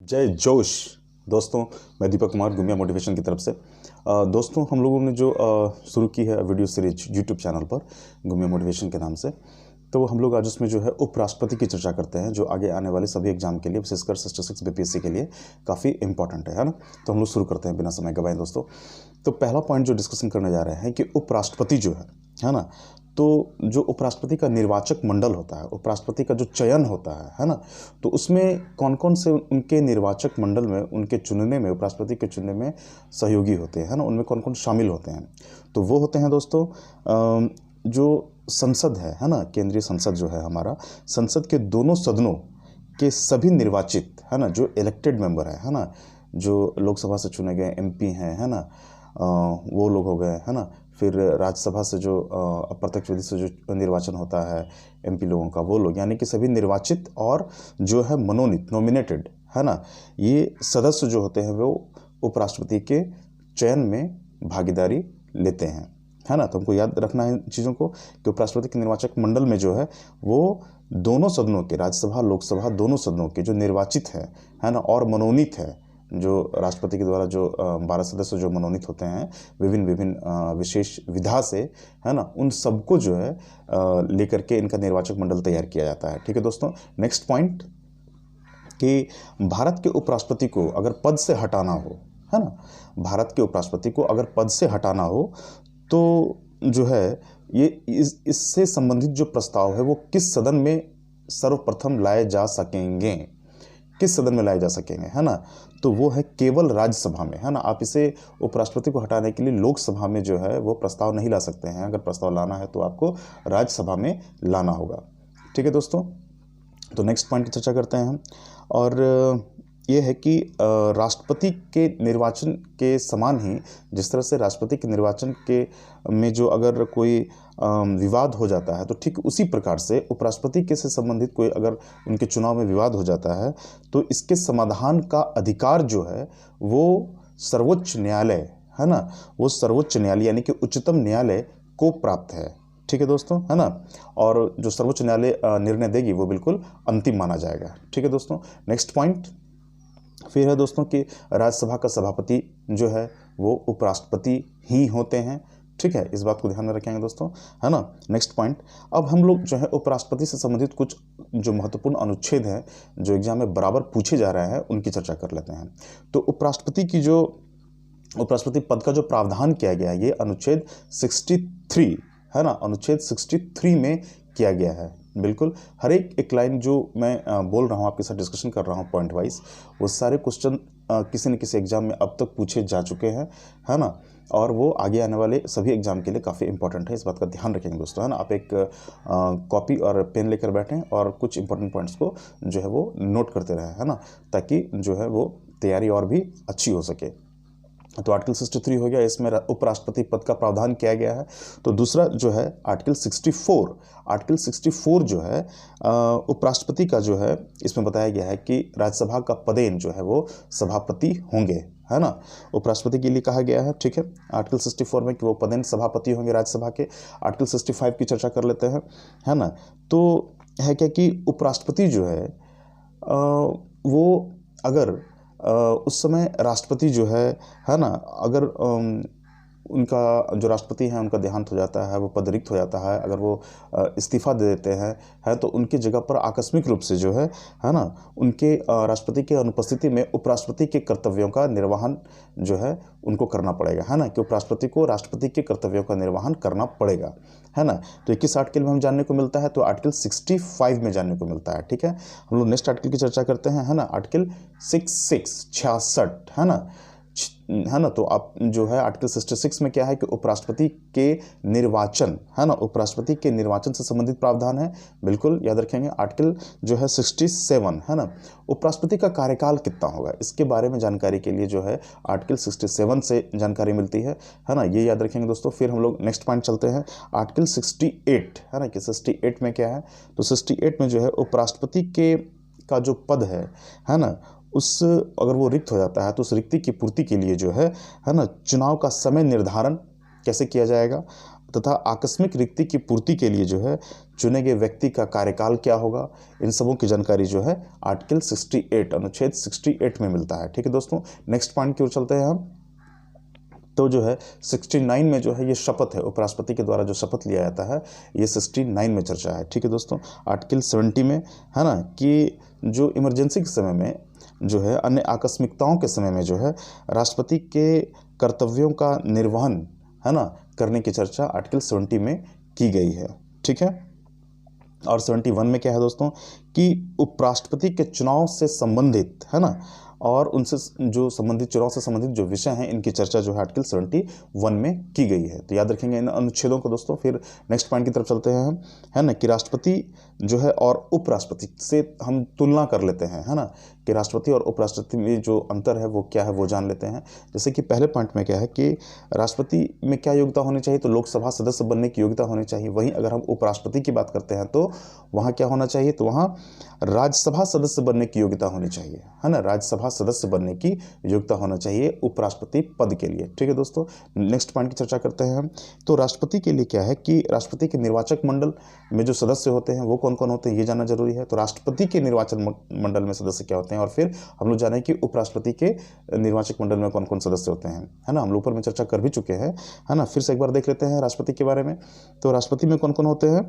जय जोश। दोस्तों, मैं दीपक कुमार गुमिया मोटिवेशन की तरफ से। दोस्तों, हम लोगों ने जो शुरू की है वीडियो सीरीज यूट्यूब चैनल पर गुमिया मोटिवेशन के नाम से, तो हम लोग आज उसमें जो है उपराष्ट्रपति की चर्चा करते हैं, जो आगे आने वाले सभी एग्जाम के लिए, विशेषकर स्टैटिस्टिक्स बीपीएससी के लिए काफ़ी इंपॉर्टेंट है ना। तो हम लोग शुरू करते हैं बिना समय गवाए दोस्तों। तो पहला पॉइंट जो डिस्कशन करने जा रहे हैं कि उपराष्ट्रपति जो है ना, तो जो उपराष्ट्रपति का निर्वाचक मंडल होता है, उपराष्ट्रपति का जो चयन होता है ना, तो उसमें कौन कौन से उनके निर्वाचक मंडल में, उनके चुनने में, उपराष्ट्रपति के चुनने में सहयोगी होते हैं ना, उनमें कौन कौन शामिल होते हैं। तो वो होते हैं दोस्तों जो संसद है ना, केंद्रीय संसद जो है हमारा, संसद के दोनों सदनों के सभी निर्वाचित है ना, जो इलेक्टेड मेंबर है ना, जो लोकसभा से चुने गए एमपी हैं है ना, वो लोग हो गए है ना। फिर राज्यसभा से जो अप्रत्यक्ष विधि से जो निर्वाचन होता है एमपी लोगों का, वो लोग, यानी कि सभी निर्वाचित और जो है मनोनीत, नॉमिनेटेड है ना, ये सदस्य जो होते हैं वो उपराष्ट्रपति के चयन में भागीदारी लेते हैं है ना। तो हमको याद रखना है चीज़ों को कि उपराष्ट्रपति के निर्वाचक मंडल में जो है वो दोनों सदनों के, राज्यसभा लोकसभा दोनों सदनों के जो निर्वाचित है ना और मनोनीत है, जो राष्ट्रपति के द्वारा जो 12 सदस्य जो मनोनीत होते हैं विभिन्न विशेष विधा से है ना, उन सबको जो है लेकर के इनका निर्वाचक मंडल तैयार किया जाता है। ठीक है दोस्तों। नेक्स्ट पॉइंट कि भारत के उपराष्ट्रपति को अगर पद से हटाना हो है ना, भारत के उपराष्ट्रपति को अगर पद से हटाना हो तो जो है ये इससे संबंधित जो प्रस्ताव है वो किस सदन में सर्वप्रथम लाए जा सकेंगे, किस सदन में लाए जा सकेंगे है ना, तो वो है केवल राज्यसभा में है ना। आप इसे उपराष्ट्रपति को हटाने के लिए लोकसभा में जो है वो प्रस्ताव नहीं ला सकते हैं। अगर प्रस्ताव लाना है तो आपको राज्यसभा में लाना होगा। ठीक है दोस्तों। तो नेक्स्ट पॉइंट की चर्चा करते हैं हम, और ये है कि राष्ट्रपति के निर्वाचन के समान ही जिस तरह से राष्ट्रपति के निर्वाचन के में जो अगर कोई विवाद हो जाता है, तो ठीक उसी प्रकार से उपराष्ट्रपति के से संबंधित कोई अगर उनके चुनाव में विवाद हो जाता है तो इसके समाधान का अधिकार जो है वो सर्वोच्च न्यायालय है ना, वो सर्वोच्च न्यायालय यानी कि उच्चतम न्यायालय को प्राप्त है। ठीक है दोस्तों है ना, और जो सर्वोच्च न्यायालय निर्णय देगी वो बिल्कुल अंतिम माना जाएगा। ठीक है दोस्तों। नेक्स्ट पॉइंट फिर है दोस्तों कि राज्यसभा का सभापति जो है वो उपराष्ट्रपति ही होते हैं। ठीक है, इस बात को ध्यान में रखेंगे दोस्तों है ना। नेक्स्ट पॉइंट, अब हम लोग जो है उपराष्ट्रपति से संबंधित कुछ जो महत्वपूर्ण अनुच्छेद हैं जो एग्जाम में बराबर पूछे जा रहे हैं उनकी चर्चा कर लेते हैं। तो उपराष्ट्रपति पद का जो प्रावधान किया गया है ये अनुच्छेद 63 है ना, अनुच्छेद 63 में किया गया है। बिल्कुल हर एक लाइन जो मैं बोल रहा हूँ, आपके साथ डिस्कशन कर रहा हूँ पॉइंट वाइज, वो सारे क्वेश्चन किसी न किसी एग्जाम में अब तक पूछे जा चुके हैं है ना, और वो आगे आने वाले सभी एग्जाम के लिए काफ़ी इंपॉर्टेंट है। इस बात का ध्यान रखेंगे दोस्तों है ना। आप एक कॉपी और पेन लेकर बैठें और कुछ इंपॉर्टेंट पॉइंट्स को जो है वो नोट करते रहें है ना, ताकि जो है वो तैयारी और भी अच्छी हो सके। तो आर्टिकल 63 हो गया, इसमें उपराष्ट्रपति पद का प्रावधान किया गया है। तो दूसरा जो है आर्टिकल 64 जो है उपराष्ट्रपति का जो है, इसमें बताया गया है कि राज्यसभा का पदेन जो है वो सभापति होंगे है ना, उपराष्ट्रपति के लिए कहा गया है। ठीक है, आर्टिकल 64 में कि वो पदेन सभापति होंगे राज्यसभा के। आर्टिकल 65 की चर्चा कर लेते हैं है ना। तो है क्या कि उपराष्ट्रपति जो है वो अगर उस समय राष्ट्रपति जो है ना, अगर उनका जो राष्ट्रपति हैं उनका देहांत हो जाता है, वो पद रिक्त हो जाता है, अगर वो इस्तीफा दे देते हैं तो उनकी जगह पर आकस्मिक रूप से जो है ना, उनके राष्ट्रपति के अनुपस्थिति में उपराष्ट्रपति के कर्तव्यों का निर्वहन जो है उनको करना पड़ेगा है ना, कि उपराष्ट्रपति को राष्ट्रपति के कर्तव्यों का निर्वहन करना पड़ेगा है ना। तो 21 आर्टिकल में हम जानने को मिलता है, तो आर्टिकल 65 में जानने को मिलता है। ठीक है, हम लोग नेक्स्ट आर्टिकल की चर्चा करते हैं है ना, आर्टिकल 66 है ना। तो आप जो है आर्टिकल 66 में क्या है कि उपराष्ट्रपति के निर्वाचन है ना, उपराष्ट्रपति के निर्वाचन से संबंधित प्रावधान है। बिल्कुल याद रखेंगे। आर्टिकल जो है 67 है ना, उपराष्ट्रपति का कार्यकाल कितना होगा इसके बारे में जानकारी के लिए जो है आर्टिकल 67 से जानकारी मिलती है ना, ये याद रखेंगे दोस्तों। फिर हम लोग नेक्स्ट पॉइंट चलते हैं, आर्टिकल 68 है ना, कि 68 में क्या है, तो 68 में जो है उपराष्ट्रपति के का जो पद है ना, उस अगर वो रिक्त हो जाता है तो उस रिक्ति की पूर्ति के लिए जो है ना, चुनाव का समय निर्धारण कैसे किया जाएगा तथा आकस्मिक रिक्ति की पूर्ति के लिए जो है चुने गए व्यक्ति का कार्यकाल क्या होगा, इन सबों की जानकारी जो है आर्टिकल 68 अनुच्छेद 68 में मिलता है। ठीक है दोस्तों, नेक्स्ट पॉइंट की ओर चलते हैं हम। तो जो है 69 में जो है ये शपथ है, उपराष्ट्रपति के द्वारा जो शपथ लिया जाता है, ये 69 में चर्चा है। ठीक है दोस्तों, आर्टिकल 70 में है ना कि जो इमरजेंसी के समय में जो है अन्य आकस्मिकताओं के समय में जो है राष्ट्रपति के कर्तव्यों का निर्वहन है ना करने की चर्चा आर्टिकल 70 में की गई है। ठीक है, और 71 में क्या है दोस्तों कि उपराष्ट्रपति के चुनाव से संबंधित है ना और उनसे जो संबंधित चुनाव से संबंधित जो विषय हैं इनकी चर्चा जो है आर्टिकल 71 में की गई है। तो याद रखेंगे इन अनुच्छेदों को दोस्तों। फिर नेक्स्ट पॉइंट की तरफ चलते हैं हम, है ना कि राष्ट्रपति जो है और उपराष्ट्रपति से हम तुलना कर लेते हैं, है ना कि राष्ट्रपति और उपराष्ट्रपति में जो अंतर है वो क्या है वो जान लेते हैं। जैसे कि पहले पॉइंट में क्या है कि राष्ट्रपति में क्या योग्यता होनी चाहिए, तो लोकसभा सदस्य बनने की योग्यता होनी चाहिए। वहीं अगर हम उपराष्ट्रपति की बात करते हैं तो वहाँ क्या होना चाहिए, तो वहाँ राज्यसभा सदस्य बनने की योग्यता होनी चाहिए, है ना, राज्यसभा सदस्य बनने की योग्यता होना चाहिए उपराष्ट्रपति पद के लिए। ठीक है दोस्तों, नेक्स्ट पॉइंट की चर्चा करते हैं हम। तो राष्ट्रपति के लिए क्या है कि राष्ट्रपति के निर्वाचक मंडल में जो सदस्य होते हैं वो कौन कौन होते हैं ये जानना जरूरी है। तो राष्ट्रपति के निर्वाचन मंडल में सदस्य क्या होते हैं, और फिर हम लोग जानें कि उपराष्ट्रपति के निर्वाचक मंडल में कौन कौन सदस्य होते हैं, है ना। हम लोग ऊपर में चर्चा कर भी चुके हैं, है ना। फिर से एक बार देख लेते हैं राष्ट्रपति के बारे में। तो राष्ट्रपति में कौन कौन होते हैं,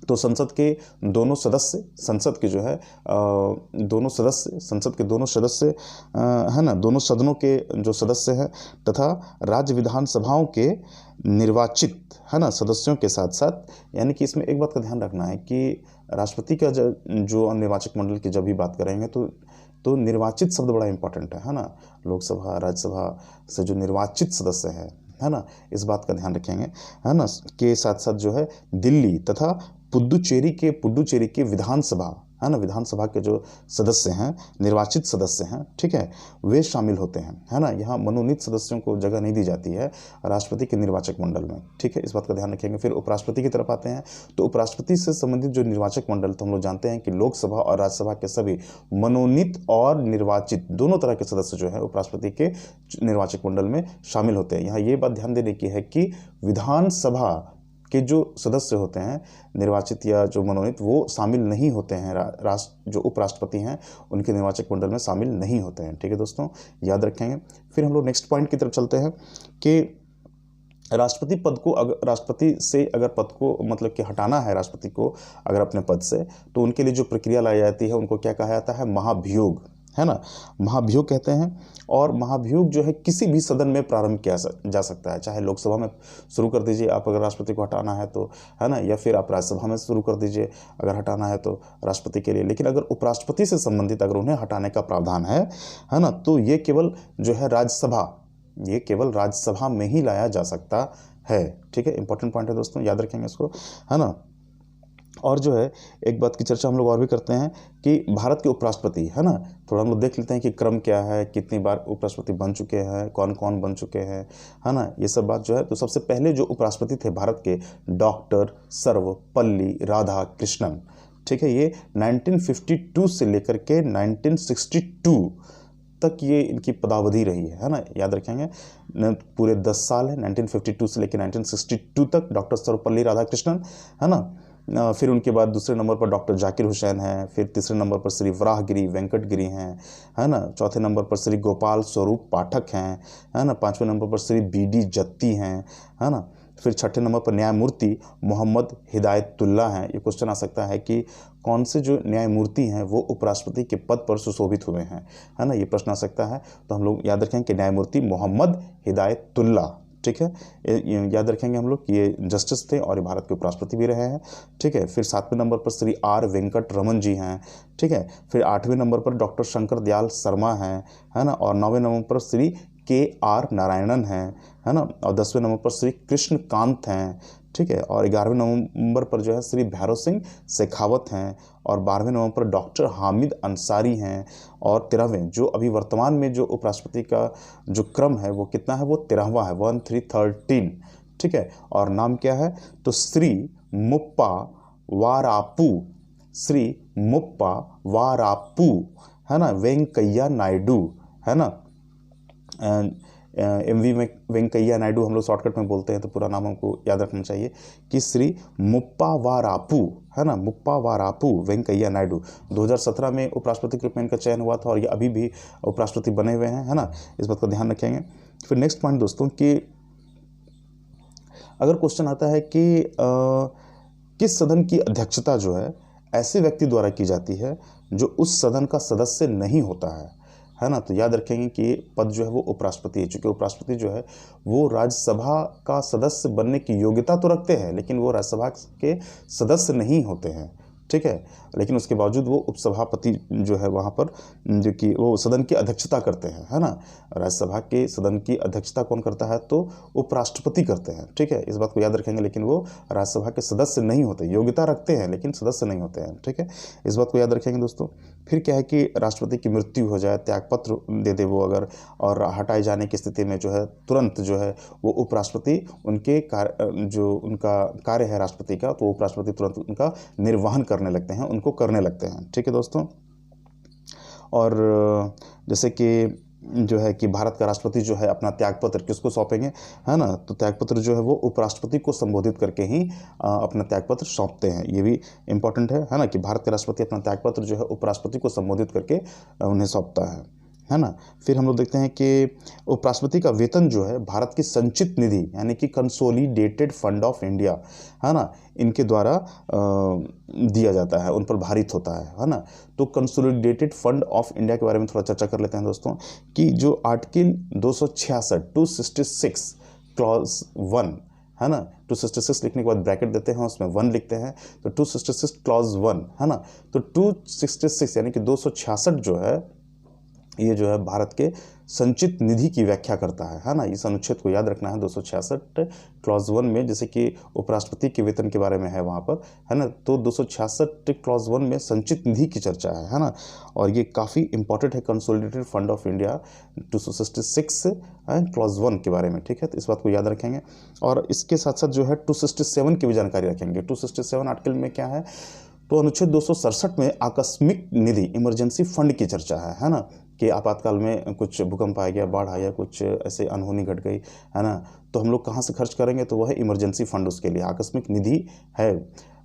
तो संसद के दोनों सदस्य, संसद के जो है दोनों सदस्य, संसद के दोनों सदस्य है ना, दोनों सदनों के जो सदस्य हैं, तथा राज्य विधानसभाओं के निर्वाचित है ना सदस्यों के साथ साथ, यानी कि इसमें एक बात का ध्यान रखना है कि राष्ट्रपति का जो निर्वाचक मंडल की जब भी बात करेंगे तो निर्वाचित शब्द बड़ा इंपॉर्टेंट है ना। लोकसभा राज्यसभा से जो निर्वाचित सदस्य है ना, इस बात का ध्यान रखेंगे, है ना। के साथ साथ जो है दिल्ली तथा पुडुचेरी के विधानसभा, है ना, विधानसभा के जो सदस्य हैं, निर्वाचित सदस्य हैं, ठीक है, वे शामिल होते हैं, है ना। यहाँ मनोनीत सदस्यों को जगह नहीं दी जाती है राष्ट्रपति के निर्वाचक मंडल में, ठीक है, इस बात का ध्यान रखेंगे। फिर उपराष्ट्रपति की तरफ आते हैं। तो उपराष्ट्रपति से संबंधित जो निर्वाचक मंडल, तो हम लोग जानते हैं कि लोकसभा और राज्यसभा के सभी मनोनीत और निर्वाचित दोनों तरह के सदस्य जो है उपराष्ट्रपति के निर्वाचक मंडल में शामिल होते हैं। यहाँ ये बात ध्यान देने की है कि विधानसभा के जो सदस्य होते हैं निर्वाचित या जो मनोनीत, वो शामिल नहीं होते हैं, जो उपराष्ट्रपति हैं उनके निर्वाचक मंडल में शामिल नहीं होते हैं। ठीक है दोस्तों, याद रखेंगे। फिर हम लोग नेक्स्ट पॉइंट की तरफ चलते हैं कि राष्ट्रपति पद को, अगर राष्ट्रपति से अगर पद को मतलब कि हटाना है राष्ट्रपति को अगर अपने पद से, तो उनके लिए जो प्रक्रिया लाई जाती है उनको क्या कहा जाता है, महाभियोग, है ना, महाभियोग कहते हैं। और महाभियोग जो है किसी भी सदन में प्रारंभ किया जा सकता है, चाहे लोकसभा में शुरू कर दीजिए आप अगर राष्ट्रपति को हटाना है तो, है ना, या फिर आप राज्यसभा में शुरू कर दीजिए अगर हटाना है तो राष्ट्रपति के लिए। लेकिन अगर उपराष्ट्रपति से संबंधित अगर उन्हें हटाने का प्रावधान है ना, तो ये केवल जो है ये केवल राज्यसभा में ही लाया जा सकता है। ठीक है, इंपॉर्टेंट पॉइंट है दोस्तों, याद रखेंगे इसको, है ना। और जो है एक बात की चर्चा हम लोग और भी करते हैं कि भारत के उपराष्ट्रपति, है ना, थोड़ा हम लोग देख लेते हैं कि क्रम क्या है, कितनी बार उपराष्ट्रपति बन चुके हैं, कौन कौन बन चुके हैं, है ना, ये सब बात जो है। तो सबसे पहले जो उपराष्ट्रपति थे भारत के, डॉक्टर सर्वपल्ली राधाकृष्णन, ठीक है, ये 1952 से लेकर के 1962 तक ये इनकी पदावधि रही है ना, याद रखेंगे। पूरे 10 साल है, 1952 से लेकर 1962 तक डॉक्टर सर्वपल्ली राधाकृष्णन, है ना। फिर उनके बाद दूसरे नंबर पर डॉक्टर जाकिर हुसैन हैं, फिर तीसरे नंबर पर श्री वराहगिरी वेंकटगिरी हैं, है ना, चौथे नंबर पर श्री गोपाल स्वरूप पाठक हैं, है ना, पांचवें नंबर पर श्री BD जत्ती हैं, है ना। फिर छठे नंबर पर न्यायमूर्ति मोहम्मद हिदायतुल्ला हैं। ये क्वेश्चन आ सकता है कि कौन से जो न्यायमूर्ति हैं वो उपराष्ट्रपति के पद पर सुशोभित हुए हैं, है ना, ये प्रश्न आ सकता है। तो हम लोग याद रखें कि न्यायमूर्ति मोहम्मद हिदायतुल्ला, ठीक है, याद रखेंगे हम लोग कि ये जस्टिस थे और ये भारत के उपराष्ट्रपति भी रहे हैं। ठीक है, फिर 7वें नंबर पर श्री R वेंकट रमन जी हैं। ठीक है, फिर 8वें नंबर पर डॉक्टर शंकर दयाल शर्मा हैं, है ना, और 9वें नंबर पर श्री KR नारायणन हैं, है ना, और 10वें नंबर पर श्री कृष्णकांत हैं। ठीक है, और 11वें नंबर पर जो है श्री भैरव सिंह शेखावत हैं, और 12वें नंबर पर डॉक्टर हामिद अंसारी हैं, और 13वें जो अभी वर्तमान में जो उपराष्ट्रपति का जो क्रम है वो कितना है, वो 13वां है, 1 3 13। ठीक है, और नाम क्या है, तो श्री मुप्पा वारापू, है ना, वेंकैया नायडू, है ना, MV वेंकैया नायडू हम लोग शॉर्टकट में बोलते हैं, तो पूरा नाम हमको याद रखना चाहिए कि श्री मुप्पावारापू, है ना, मुप्पावारापू वेंकैया नायडू 2017 में उपराष्ट्रपति के रूप में इनका चयन हुआ था और ये अभी भी उपराष्ट्रपति बने हुए हैं, है ना, इस बात का ध्यान रखेंगे। फिर नेक्स्ट पॉइंट दोस्तों कि अगर क्वेश्चन आता है कि किस सदन की अध्यक्षता जो है ऐसे व्यक्ति द्वारा की जाती है जो उस सदन का सदस्य नहीं होता है ना, तो याद रखेंगे कि ये पद जो है वो उपराष्ट्रपति है। चूँकि उपराष्ट्रपति जो है वो राज्यसभा का सदस्य बनने की योग्यता तो रखते हैं, लेकिन वो राज्यसभा के सदस्य नहीं होते हैं, ठीक है, लेकिन उसके बावजूद वो उपसभापति जो है वहाँ पर जो कि वो सदन की अध्यक्षता करते हैं, है ना। राज्यसभा के सदन की अध्यक्षता कौन करता है, तो उपराष्ट्रपति करते हैं, ठीक है, इस बात को याद रखेंगे। लेकिन वो राज्यसभा के सदस्य नहीं होते, योग्यता रखते हैं लेकिन सदस्य नहीं होते हैं, ठीक है, इस बात को याद रखेंगे दोस्तों। फिर क्या है कि राष्ट्रपति की मृत्यु हो जाए, त्यागपत्र दे दे वो अगर, और हटाए जाने की स्थिति में जो है तुरंत जो है वो उपराष्ट्रपति उनके जो उनका कार्य है राष्ट्रपति का, तो उपराष्ट्रपति तुरंत उनका निर्वहन करने लगते हैं, उनको करने लगते हैं, ठीक है दोस्तों। और जैसे कि जो है कि भारत का राष्ट्रपति जो है अपना त्यागपत्र किसको सौंपेंगे, है ना, तो त्यागपत्र जो है वो उपराष्ट्रपति को संबोधित करके ही अपना त्यागपत्र सौंपते हैं। ये भी इम्पोर्टेंट है ना, कि भारत के राष्ट्रपति अपना त्यागपत्र जो है उपराष्ट्रपति को संबोधित करके उन्हें सौंपता है ना। फिर हम लोग देखते हैं कि उपराष्ट्रपति का वेतन जो है भारत की संचित निधि यानी कि कंसोलिडेटेड फंड ऑफ इंडिया, है ना, इनके द्वारा दिया जाता है, उन पर भारित होता है ना। तो कंसोलिडेटेड फंड ऑफ इंडिया के बारे में थोड़ा चर्चा कर लेते हैं दोस्तों, कि जो आर्टिकल 266 क्लॉज 1, है ना, 266 लिखने के बाद ब्रैकेट देते हैं, उसमें 1 लिखते हैं, तो 266 क्लॉज 1, है ना। तो 266 यानी कि 266 जो है ये जो है भारत के संचित निधि की व्याख्या करता है ना। इस अनुच्छेद को याद रखना है 266 क्लॉज 1 में, जैसे कि उपराष्ट्रपति के वेतन के बारे में है वहाँ पर, है ना, तो 266 क्लॉज 1 में संचित निधि की चर्चा है ना, और ये काफ़ी इंपॉर्टेंट है consolidated fund of India 266 clause 1 के बारे में, ठीक है, तो इस बात को याद रखेंगे। और इसके साथ साथ जो है 267 की भी जानकारी रखेंगे। 267 आर्टिकल में क्या है, तो अनुच्छेद 267 में आकस्मिक निधि इमरजेंसी फंड की चर्चा है ना, कि आपातकाल में कुछ भूकंप आ गया, बाढ़ आ गया, कुछ ऐसे अनहोनी घट गई, है ना, तो हम लोग कहाँ से खर्च करेंगे, तो वह है इमरजेंसी फंड, उसके लिए आकस्मिक निधि है,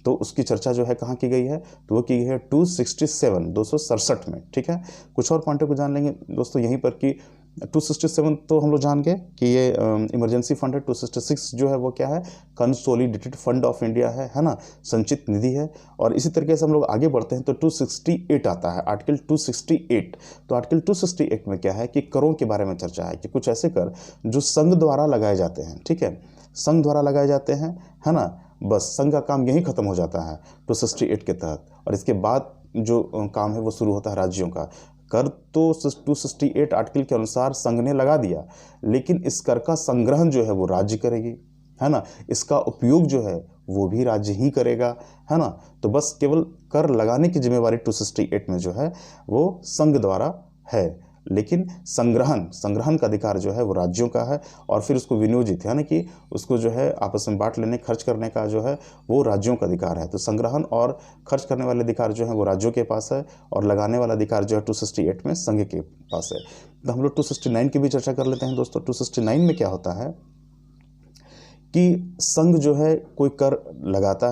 तो उसकी चर्चा जो है कहाँ की गई है, तो वो की गई है 267 में, ठीक है। कुछ और पॉइंटों को जान लेंगे दोस्तों यहीं पर कि 267 तो हम लोग जान गए कि ये इमरजेंसी फंड है। 266 जो है वो क्या है, कंसोलिडेटेड फंड ऑफ इंडिया है ना, संचित निधि है। और इसी तरीके से हम लोग आगे बढ़ते हैं तो 268 आता है, आर्टिकल 268। तो आर्टिकल 268 में क्या है कि करों के बारे में चर्चा है, कि कुछ ऐसे कर जो संघ द्वारा लगाए जाते हैं, ठीक है, संघ द्वारा लगाए जाते हैं, है ना, बस संघ का काम यहीं खत्म हो जाता है 268 के तहत, और इसके बाद जो काम है वो शुरू होता है राज्यों का। कर तो 268 आर्टिकल के अनुसार संघ ने लगा दिया, लेकिन इस कर का संग्रहण जो है वो राज्य करेगी, है ना, इसका उपयोग जो है वो भी राज्य ही करेगा, है ना। तो बस केवल कर लगाने की जिम्मेवारी 268 में जो है वो संघ द्वारा है, लेकिन संग्रहण का अधिकार जो है वो राज्यों का है, और फिर उसको विनियोजित यानी कि उसको जो है आपस में बांट लेने, खर्च करने का जो है वो राज्यों का अधिकार है। तो संग्रहण और खर्च करने वाले अधिकार जो है वो राज्यों के पास है, और लगाने वाला अधिकार जो है 268 में संघ के पास है। तो हम लोग 269 की भी चर्चा कर लेते हैं दोस्तों। 269 में क्या होता है कि संघ जो है कोई कर लगाता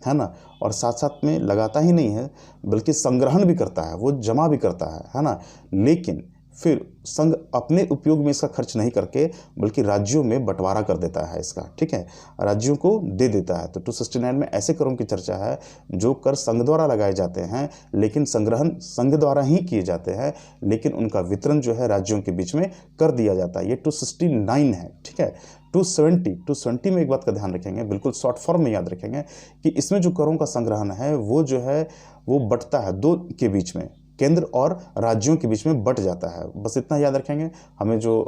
है ना, और साथ साथ में लगाता ही नहीं है बल्कि संग्रहण भी करता है, वो जमा भी करता है ना, लेकिन फिर संघ अपने उपयोग में इसका खर्च नहीं करके बल्कि राज्यों में बंटवारा कर देता है इसका, ठीक है, राज्यों को दे देता है। तो 269 में ऐसे करों की चर्चा है जो कर संघ द्वारा लगाए जाते हैं, लेकिन संग्रहण संघ द्वारा ही किए जाते हैं, लेकिन उनका वितरण जो है राज्यों के बीच में कर दिया जाता है। ये 269 है, ठीक है। 270 में एक बात का ध्यान रखेंगे, बिल्कुल शॉर्ट फॉर्म में याद रखेंगे कि इसमें जो करों का संग्रहण है वो जो है वो बटता है दो के बीच में, केंद्र और राज्यों के बीच में बट जाता है। बस इतना याद रखेंगे, हमें जो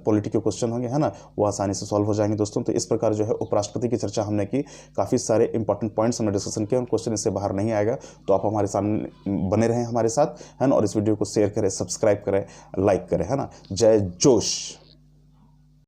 पॉलिटिकल क्वेश्चन होंगे, है ना, वो आसानी से सॉल्व हो जाएंगे दोस्तों। तो इस प्रकार जो है उपराष्ट्रपति की चर्चा हमने की, काफ़ी सारे इंपॉर्टेंट पॉइंट्स हमने डिस्कशन किए, और क्वेश्चन इससे बाहर नहीं आएगा। तो आप हमारे सामने बने रहें हमारे साथ, है ना, और इस वीडियो को शेयर करें, सब्सक्राइब करें, लाइक करें, है ना। जय जोश।